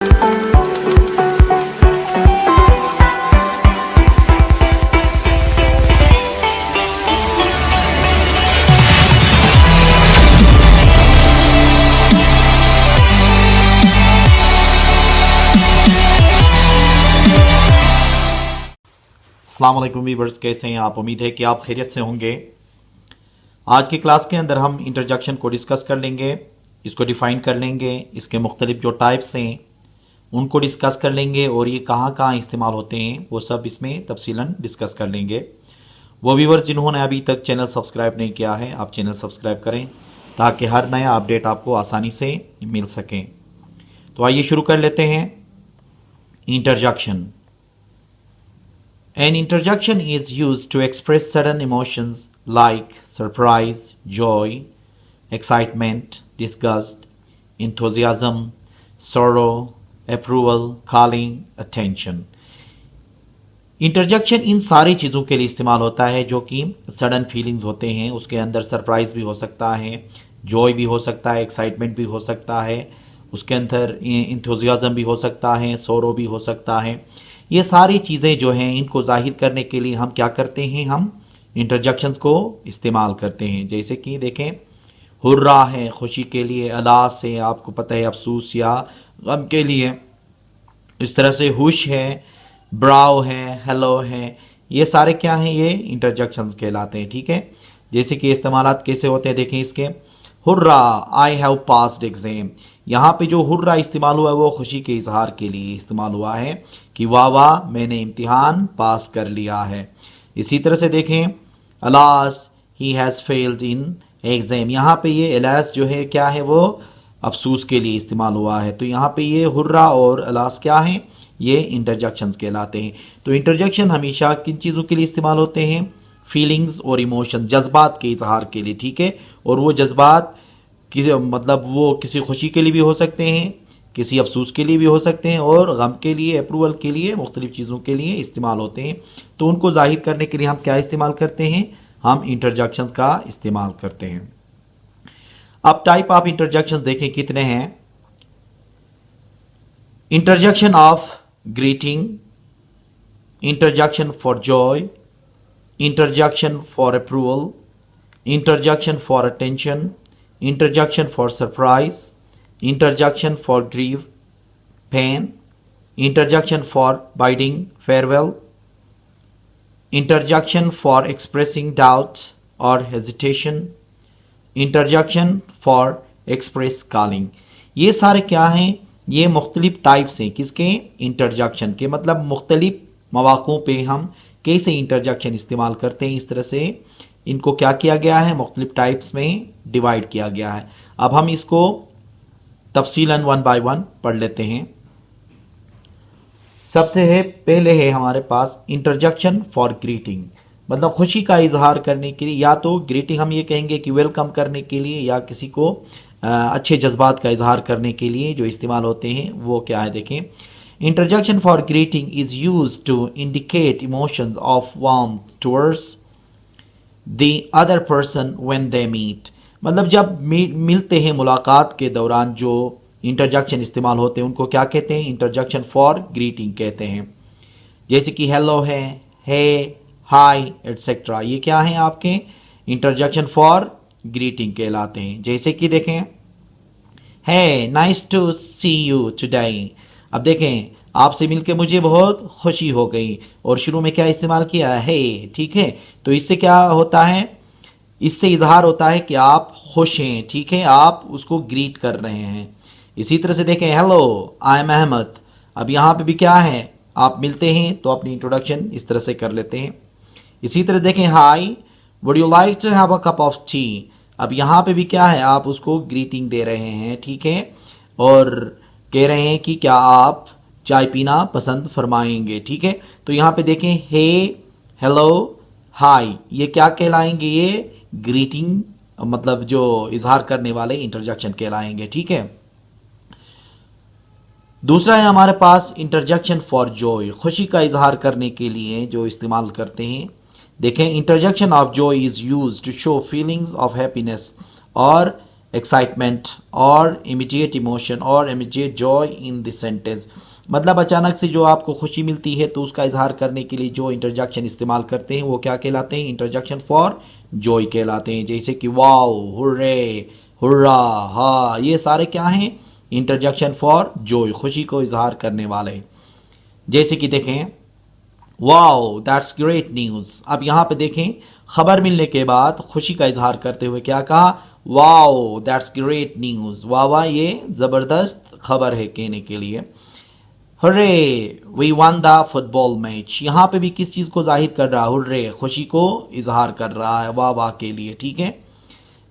अस्सलाम वालेकुम वीवर्स, कैसे हैं आप? उम्मीद है कि आप खैरियत से होंगे। आज की क्लास के अंदर हम इंटरजेक्शन को डिस्कस कर लेंगे, इसको डिफ़ाइन कर लेंगे, इसके मुख्तलिफ जो टाइप्स हैं उनको डिस्कस कर लेंगे और ये कहाँ कहाँ इस्तेमाल होते हैं वो सब इसमें तफसीलन डिस्कस कर लेंगे। वो वीवर्स जिन्होंने अभी तक चैनल सब्सक्राइब नहीं किया है, आप चैनल सब्सक्राइब करें ताकि हर नया अपडेट आपको आसानी से मिल सकें। तो आइए शुरू कर लेते हैं। Interjection. An interjection is used to express sudden emotions like surprise, joy, excitement, disgust, enthusiasm, sorrow, approval, calling, attention. Interjection इन सारी चीज़ों के लिए इस्तेमाल होता है जो कि सडन फीलिंग्स होते हैं। उसके अंदर सरप्राइज भी हो सकता है, जॉय भी हो सकता है, एक्साइटमेंट भी हो सकता है, उसके अंदर इंथुजियाज्म भी हो सकता है, सोरो भी हो सकता है। ये सारी चीज़ें जो हैं इनको जाहिर करने के लिए हम क्या करते हैं, हम इंटरजेक्शंस को इस्तेमाल करते हैं। जैसे कि देखें, हुर्रा है खुशी के लिए, अलास है आपको पता है अफसोस या गम के लिए, इस तरह से हुश है, ब्राव है, हेलो है, ये सारे क्या हैं, ये इंटरजेक्शंस कहलाते हैं। ठीक है, जैसे कि इस्तेमालात कैसे होते हैं देखें इसके। Hurrah, I have passed exam. यहाँ पे जो हुर्रा इस्तेमाल हुआ है वो खुशी के इजहार के लिए इस्तेमाल हुआ है कि वाह वाह मैंने इम्तिहान पास कर लिया है। इसी तरह से देखें, alas he has failed in exam. यहाँ पे ये अलास जो है क्या है, वो अफसोस के लिए इस्तेमाल हुआ है। तो यहाँ पे ये हुर्रा और अलास क्या हैं, ये इंटरजेक्शंस कहलाते हैं। तो इंटरजेक्शन हमेशा किन चीज़ों के लिए इस्तेमाल होते हैं, फीलिंग्स और इमोशन, जज्बात के इजहार के लिए। ठीक है, और वो जज्बात मतलब वो किसी खुशी के लिए भी हो सकते हैं, किसी अफसोस के लिए भी हो सकते हैं, और गम के लिए, अप्रूवल के लिए, मुख्तलिफ चीज़ों के लिए इस्तेमाल होते हैं। तो उनको जाहिर करने के लिए हम क्या इस्तेमाल करते हैं, हम इंटरजेक्शंस का इस्तेमाल करते हैं। अब टाइप ऑफ इंटरजेक्शंस देखें कितने हैं। Interjection of greeting, interjection for Joy, interjection for approval, interjection for attention, interjection for surprise, interjection for grief, pain, interjection for bidding farewell, interjection for expressing doubt or hesitation, interjection for express calling. ये सारे क्या हैं, ये मुख्तलिफ types हैं किसके, interjection के। मतलब मुख्तलिफ मौक़ों पे हम कैसे इंटरजेक्शन इस्तेमाल करते हैं, इस तरह से इनको क्या किया गया है, मुख्तलिफ टाइप्स में डिवाइड किया गया है। अब हम इसको तफसीलन वन बाय वन पढ़ लेते हैं। सबसे है पहले है हमारे पास इंटरजेक्शन फॉर ग्रीटिंग, मतलब खुशी का इजहार करने के लिए। या तो ग्रीटिंग हम ये कहेंगे कि वेलकम करने के लिए, या किसी को अच्छे जज्बात का इजहार करने के लिए जो इस्तेमाल होते हैं वो क्या है देखें। Interjection for greeting is used to indicate emotions of warmth towards the other person when they meet. मतलब जब मिलते हैं, मुलाकात के दौरान जो इंटरजेक्शन इस्तेमाल होते हैं उनको क्या कहते हैं, इंटरजेक्शन फॉर ग्रीटिंग कहते हैं। जैसे कि हेलो है, हे, हाय एटसेट्रा, ये क्या है आपके इंटरजेक्शन फॉर ग्रीटिंग कहलाते हैं। जैसे कि देखें, hey nice to see you today. अब देखें, आपसे मिलकर मुझे बहुत खुशी हो गई, और शुरू में क्या इस्तेमाल किया है, ठीक है। तो इससे क्या होता है, इससे इजहार होता है कि आप खुश हैं, ठीक है, आप उसको ग्रीट कर रहे हैं। इसी तरह से देखें, हेलो आई एम अहमद। अब यहाँ पे भी क्या है, आप मिलते हैं तो अपनी इंट्रोडक्शन इस तरह से कर लेते हैं। इसी तरह देखें, hi would you like to have a cup of tea. अब यहाँ पे भी क्या है, आप उसको ग्रीटिंग दे रहे हैं, ठीक है, और कह रहे हैं कि क्या आप चाय पीना पसंद फरमाएंगे, ठीक है। तो यहाँ पे देखें, हे, हेलो, हाय, ये क्या कहलाएंगे, ये ग्रीटिंग मतलब जो इजहार करने वाले इंटरजेक्शन कहलाएंगे, ठीक है। दूसरा है हमारे पास इंटरजेक्शन फॉर जॉय, खुशी का इजहार करने के लिए जो इस्तेमाल करते हैं। देखें, interjection of joy is used to show feelings of happiness और एक्साइटमेंट और इमीडिएट इमोशन और immediate joy in the sentence. मतलब अचानक से जो आपको खुशी मिलती है तो उसका इजहार करने के लिए जो इंटरजेक्शन इस्तेमाल करते हैं वो क्या कहलाते हैं? इंटरजेक्शन फॉर जॉय कहलाते हैं। जैसे कि वाओ, हुर्रे, हुर्रा, हा, ये सारे क्या हैं? इंटरजेक्शन फॉर जॉय, खुशी को इजहार करने वाले। जैसे कि देखें, वाओ दैट्स ग्रेट न्यूज। अब यहां पे देखें, खबर मिलने के बाद खुशी का इजहार करते हुए क्या कहा? Wow that's great news. वाह वाह, ये जबरदस्त खबर है कहने के लिए। Hurray we won the football match, यहां पे भी किस चीज को जाहिर कर रहा है? हुर्रे, खुशी को इजहार कर रहा है वाह वाह के लिए, ठीक है।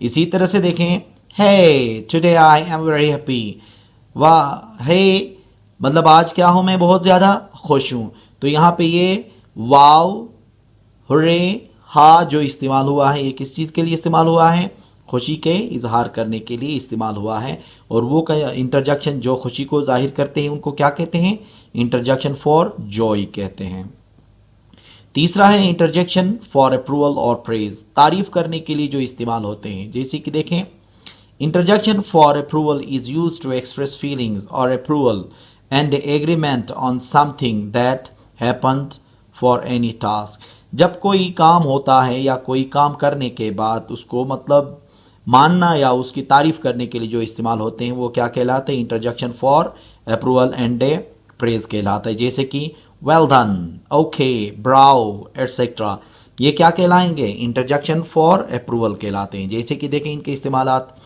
इसी तरह से देखें, hey today I am very happy. वाह, हे मतलब आज क्या हूं मैं? बहुत ज्यादा खुश हूं। तो यहां पे ये वाओ, हुर्रे, हा जो इस्तेमाल हुआ है, ये किस चीज के लिए इस्तेमाल हुआ है? खुशी के इजहार करने के लिए इस्तेमाल हुआ है। और वो इंटरजेक्शन जो खुशी को जाहिर करते हैं उनको क्या कहते हैं? इंटरजेक्शन फॉर जॉय कहते हैं। तीसरा है इंटरजेक्शन फॉर अप्रूवल और प्रेज, तारीफ करने के लिए जो इस्तेमाल होते हैं। जैसे कि देखें, interjection for approval is use to express feelings और approval and agreement on something that happened for any task. जब कोई काम होता है या कोई काम करने के बाद उसको मतलब मानना या उसकी तारीफ करने के लिए जो इस्तेमाल होते हैं वो क्या कहलाते हैं? Interjection for approval and praise कहलाता है। जैसे कि वेल डन, ओके, ब्राउ, एटसेट्रा, ये क्या कहलाएंगे? इंटरजेक्शन फॉर अप्रूवल कहलाते हैं। जैसे कि देखें इनके इस्तेमालात,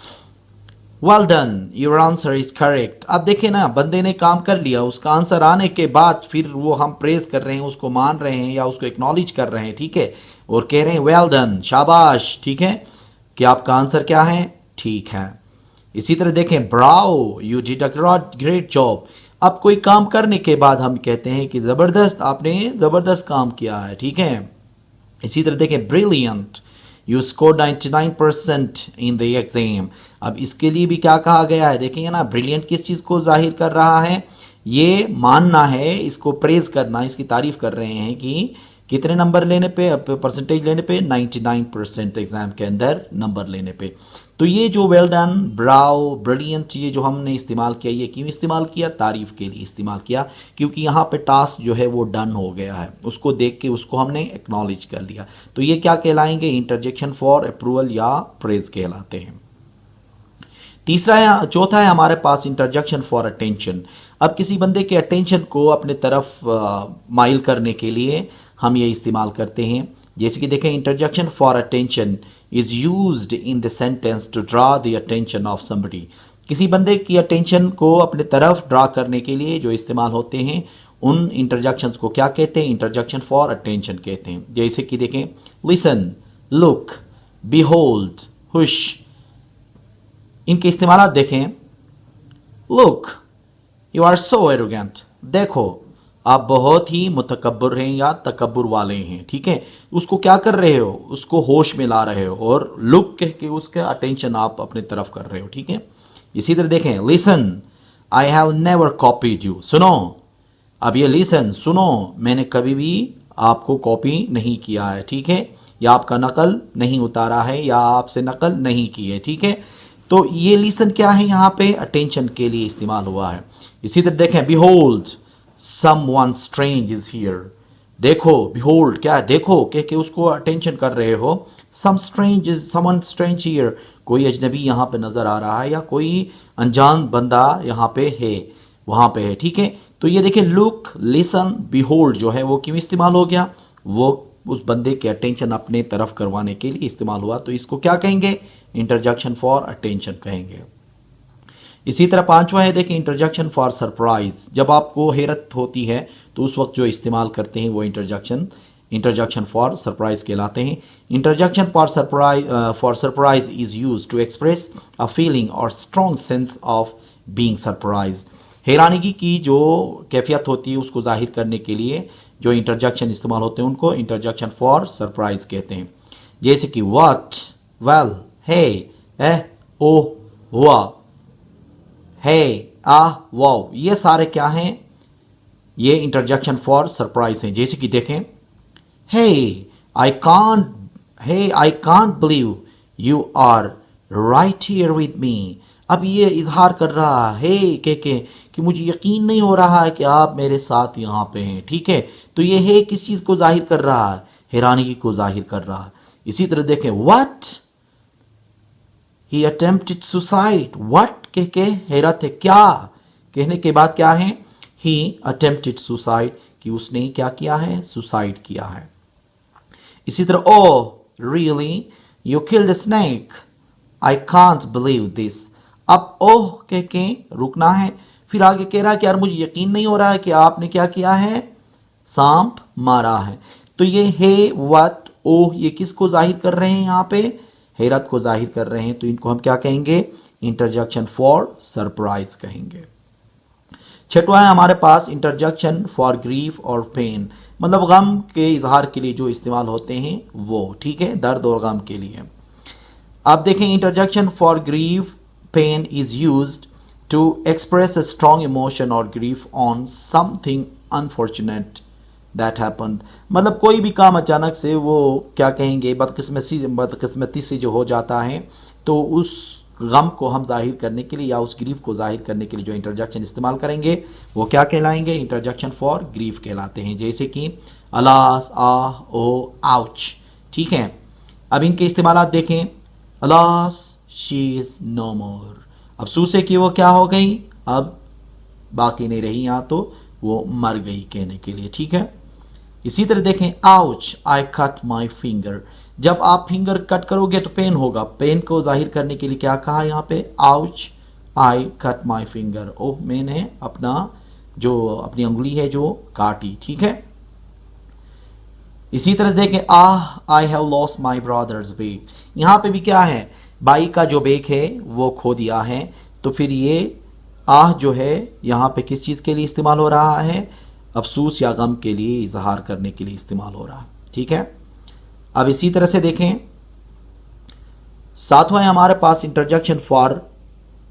well done, your answer is correct. अब देखें ना, बंदे ने काम कर लिया, उसका आंसर आने के बाद फिर वो हम प्रेज कर रहे हैं, उसको मान रहे हैं या उसको एक्नॉलेज कर रहे हैं, ठीक है, और कह रहे हैं वेल डन, शाबाश, ठीक है, कि आपका आंसर क्या है? ठीक है। इसी तरह देखें, bravo, you did a great job. अब कोई काम करने के बाद हम कहते हैं कि जबरदस्त, आपने जबरदस्त काम किया है, ठीक है। इसी तरह देखें, brilliant, you score 99% in the exam. अब इसके लिए भी क्या कहा गया है? देखेंगे ना, ब्रिलियंट किस चीज को जाहिर कर रहा है? ये मानना है, इसको प्रेज करना, इसकी तारीफ कर रहे हैं कि कितने नंबर लेने पे, परसेंटेज लेने पे? 99% एग्जाम के अंदर नंबर लेने पे। तो ये जो वेल डन, ब्राउ, ब्रिलियंट, ये जो हमने इस्तेमाल किया, ये क्यों इस्तेमाल किया? तारीफ के लिए इस्तेमाल किया, क्योंकि यहाँ पे टास्क जो है वो डन हो गया है, उसको देख के उसको हमने एक्नॉलेज कर लिया। तो ये क्या कहलाएंगे? इंटरजेक्शन फॉर अप्रूवल या प्रेज कहलाते हैं। तीसरा है, चौथा है हमारे पास इंटरजेक्शन फॉर अटेंशन। अब किसी बंदे के अटेंशन को अपने तरफ माइल करने के लिए हम ये इस्तेमाल करते हैं। जैसे कि देखें, interjection for attention is used in the sentence to draw the attention of somebody. किसी बंदे की अटेंशन को अपने तरफ ड्रा करने के लिए जो इस्तेमाल होते हैं उन इंटरजेक्शंस को क्या कहते हैं? इंटरजेक्शन फॉर अटेंशन कहते हैं। जैसे कि देखें, लिसन, लुक, बिहोल्ड, हुश, इनके इस्तेमाल देखें। Look, you are so arrogant, देखो आप बहुत ही मुतकब्बर हैं या तकब्बुर वाले हैं, ठीक है। उसको क्या कर रहे हो? उसको होश में ला रहे हो, और लुक कह के उसका अटेंशन आप अपने तरफ कर रहे हो, ठीक है। इसी तरह देखें, listen, I have never copied you, सुनो। अब ये लिसन, सुनो, मैंने कभी भी आपको कॉपी नहीं किया है, ठीक है, या आपका नकल नहीं उतारा है या आपसे नकल नहीं की है, ठीक है। तो ये लिसन क्या है? यहां पे अटेंशन के लिए इस्तेमाल हुआ है। इसी तरह देखें, behold, someone strange is here, देखो, behold क्या है? देखो कह के उसको अटेंशन कर रहे हो। someone strange here, कोई अजनबी यहाँ पे नजर आ रहा है या कोई अनजान बंदा यहाँ पे है, वहां पे है, ठीक है। तो ये देखें, लुक, लिसन, behold जो है वो क्यों इस्तेमाल हो गया? वो उस बंदे के अटेंशन अपने तरफ करवाने के लिए इस्तेमाल हुआ। तो इसको क्या कहेंगे? इंटरजेक्शन फॉर अटेंशन कहेंगे। इसी तरह पांचवा है, देखिए, इंटरजेक्शन फॉर सरप्राइज। जब आपको हैरत होती है तो उस वक्त जो इस्तेमाल करते हैं वो इंटरजेक्शन फॉर सरप्राइज कहलाते हैं। Interjection for surprise is use to express a feeling और strong sense of being surprise. हैरानगी की जो कैफियत होती है उसको जाहिर करने के लिए जो इंटरजेक्शन इस्तेमाल होते हैं उनको इंटरजेक्शन फॉर सरप्राइज कहते हैं। जैसे कि व्हाट, वेल, हे, एह, ओ, हुआ, है, वाओ, ये सारे क्या हैं? ये इंटरजेक्शन फॉर सरप्राइज हैं। जैसे कि देखें, hey I can't believe you are right here with me. अब ये इजहार कर रहा है के कि मुझे यकीन नहीं हो रहा है कि आप मेरे साथ यहाँ पे हैं। ठीक है, तो ये है किस चीज को जाहिर कर रहा है? हैरानगी को जाहिर कर रहा है। इसी तरह देखें, what he attempted suicide. What के हैरत है, क्या कहने के बाद क्या है? ही अटेम्प्टेड सुसाइड, कि उसने क्या किया है? सुसाइड किया है। इसी तरह, oh really you killed a snake, I can't believe this. अब ओह के रुकना है, फिर आगे कह रहा है कि यार मुझे यकीन नहीं हो रहा है कि आपने क्या किया है? सांप मारा है। तो ये है व्हाट, ओह, ये किसको जाहिर कर रहे हैं? यहाँ पे हैरत को जाहिर कर रहे हैं। तो इनको हम क्या कहेंगे? इंटरजेक्शन फॉर सरप्राइज कहेंगे। छठवां है हमारे पास इंटरजेक्शन फॉर ग्रीफ और पेन, मतलब गम के इजहार के लिए जो इस्तेमाल होते हैं वो। ठीक है, दर्द और गम के लिए। अब देखें, interjection for grief pain is used to express a strong emotion और grief on something unfortunate that happened. मतलब कोई भी काम अचानक से वो क्या कहेंगे, बदकिस्मती से जो हो जाता है, तो उस गम को हम जाहिर करने के लिए या उस ग्रीफ को जाहिर करने के लिए जो इंटरजेक्शन इस्तेमाल करेंगे वो क्या कहलाएंगे? इंटरजेक्शन फॉर ग्रीफ कहलाते हैं। जैसे कि अलास, आह, ओ, आउच। ठीक है, अब इनके इस्तेमाल देखें। अलास शी इज नो मोर। अब सूसे की वो क्या हो गई? अब बाकी नहीं रही, यहां तो वो मर गई कहने के लिए। ठीक है, इसी तरह देखें, ouch I cut my finger. जब आप फिंगर कट करोगे तो पेन होगा, पेन को जाहिर करने के लिए क्या कहा यहाँ पे? Ouch I cut my finger. Oh, मैंने अपनी उंगली है जो काटी। ठीक है, इसी तरह से देखें, ah I have lost my brother's bag. यहां पे भी क्या है? भाई का जो बैग है वो खो दिया है। तो फिर ये आह जो है यहां पे किस चीज के लिए इस्तेमाल हो रहा है? अफसोस या गम के लिए इजहार करने के लिए इस्तेमाल हो रहा है। ठीक है, अब इसी तरह से देखें, सातवां है हमारे पास इंटरजेक्शन फॉर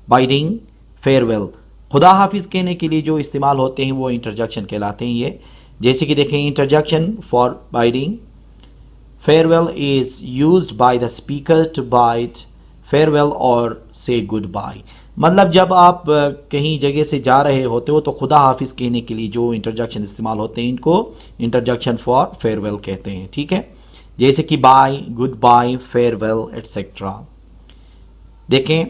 बाइडिंग फेयरवेल। खुदा हाफिज कहने के लिए जो इस्तेमाल होते हैं वो इंटरजेक्शन कहलाते हैं ये। जैसे कि देखें, interjection for bidding farewell is used by the speaker to bid farewell और से गुड बाय। मतलब जब आप कहीं जगह से जा रहे होते हो तो खुदा हाफिज कहने के लिए जो इंटरजेक्शन इस्तेमाल होते हैं इनको इंटरजेक्शन फॉर फेयरवेल कहते हैं। ठीक है, जैसे कि bye, goodbye, farewell etcetera. देखें,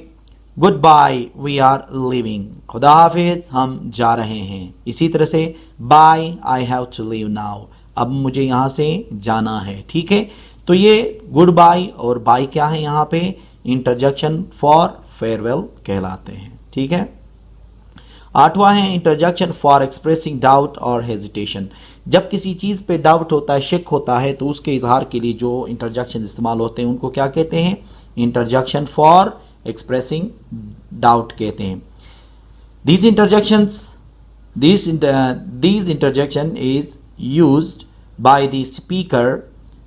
goodbye we are living, खुदा हाफिज हम जा रहे हैं। इसी तरह से bye I have to leave now, अब मुझे यहां से जाना है। ठीक है, तो ये गुड बाय और बाय क्या है? यहां पे इंटरजेक्शन फॉर फेयरवेल कहलाते हैं। ठीक है, आठवां है इंटरजेक्शन फॉर एक्सप्रेसिंग डाउट और हेजिटेशन। जब किसी चीज पे डाउट होता है, शक होता है, तो उसके इजहार के लिए जो इंटरजेक्शन इस्तेमाल होते हैं उनको क्या कहते हैं? इंटरजेक्शन फॉर एक्सप्रेसिंग डाउट कहते हैं। These interjection is used by the speaker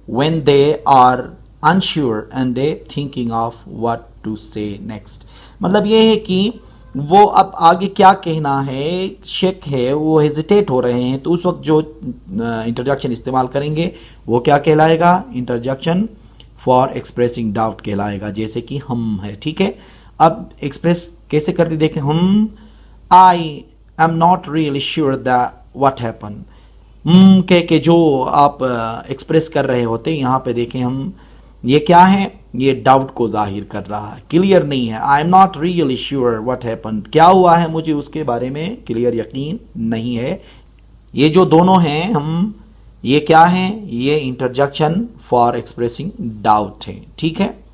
when they are unsure and they thinking of what to say next। मतलब ये है कि वो अब आगे क्या कहना है, शक है, वो हेजिटेट हो रहे हैं, तो उस वक्त जो इंटरजेक्शन इस्तेमाल करेंगे वो क्या कहलाएगा? इंटरजेक्शन फॉर एक्सप्रेसिंग डाउट कहलाएगा। जैसे कि हम है। ठीक है, अब एक्सप्रेस कैसे करते देखें, हम I am not really sure that what happen. के जो आप एक्सप्रेस कर रहे होते हैं, यहां पे देखें हम, ये क्या है? ये डाउट को जाहिर कर रहा है, क्लियर नहीं है। I am not really sure what happen, क्या हुआ है मुझे उसके बारे में क्लियर यकीन नहीं है। ये जो दोनों हैं हम, ये क्या है? ये इंटरजेक्शन फॉर एक्सप्रेसिंग डाउट है। ठीक है,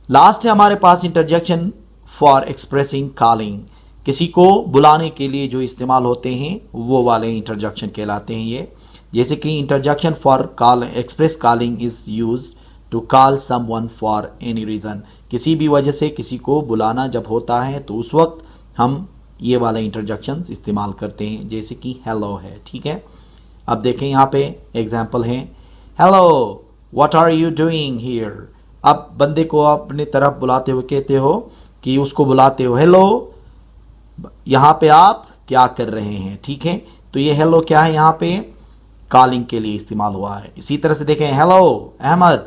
लास्ट है हमारे पास इंटरजेक्शन फॉर एक्सप्रेसिंग कॉलिंग। किसी को बुलाने के लिए जो इस्तेमाल होते हैं वो वाले इंटरजेक्शन कहलाते हैं ये। जैसे कि interjection for call express calling is used to call someone for any reason. किसी भी वजह से किसी को बुलाना जब होता है तो उस वक्त हम ये वाले इंटरजेक्शन इस्तेमाल करते हैं। जैसे कि हेलो है। ठीक है, अब देखें यहाँ पे एग्जाम्पल है, hello what are you doing here. अब बंदे को अपने तरफ बुलाते हुए कहते हो कि उसको बुलाते हो, हेलो यहां पे आप क्या कर रहे हैं। ठीक है, तो ये हेलो क्या है? यहां पे कॉलिंग के लिए इस्तेमाल हुआ है। इसी तरह से देखें, hello Ahmad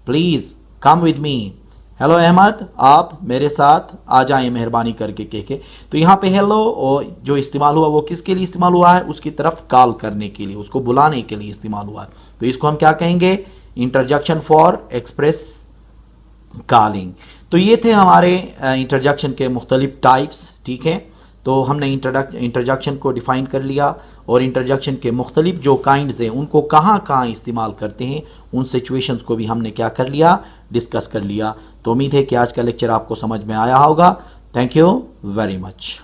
please come with me. Hello Ahmad, आप मेरे साथ आ जाएं मेहरबानी करके कह के। तो यहाँ पे हेलो और जो इस्तेमाल हुआ वो किसके लिए इस्तेमाल हुआ है? उसकी तरफ कॉल करने के लिए, उसको बुलाने के लिए इस्तेमाल हुआ है। तो इसको हम क्या कहेंगे? Interjection for express calling. तो ये थे हमारे इंटरजेक्शन के मुख्तलिफ टाइप्स, ठीक है। तो हमने इंटरजेक्शन को डिफाइन कर लिया और इंटरजेक्शन के मुख्तलिफ जो काइंड्स हैं उनको कहाँ कहाँ इस्तेमाल करते हैं, उन सिचुएशंस को भी हमने क्या कर लिया? डिस्कस कर लिया। तो उम्मीद है कि आज का लेक्चर आपको समझ में आया होगा। Thank you very much.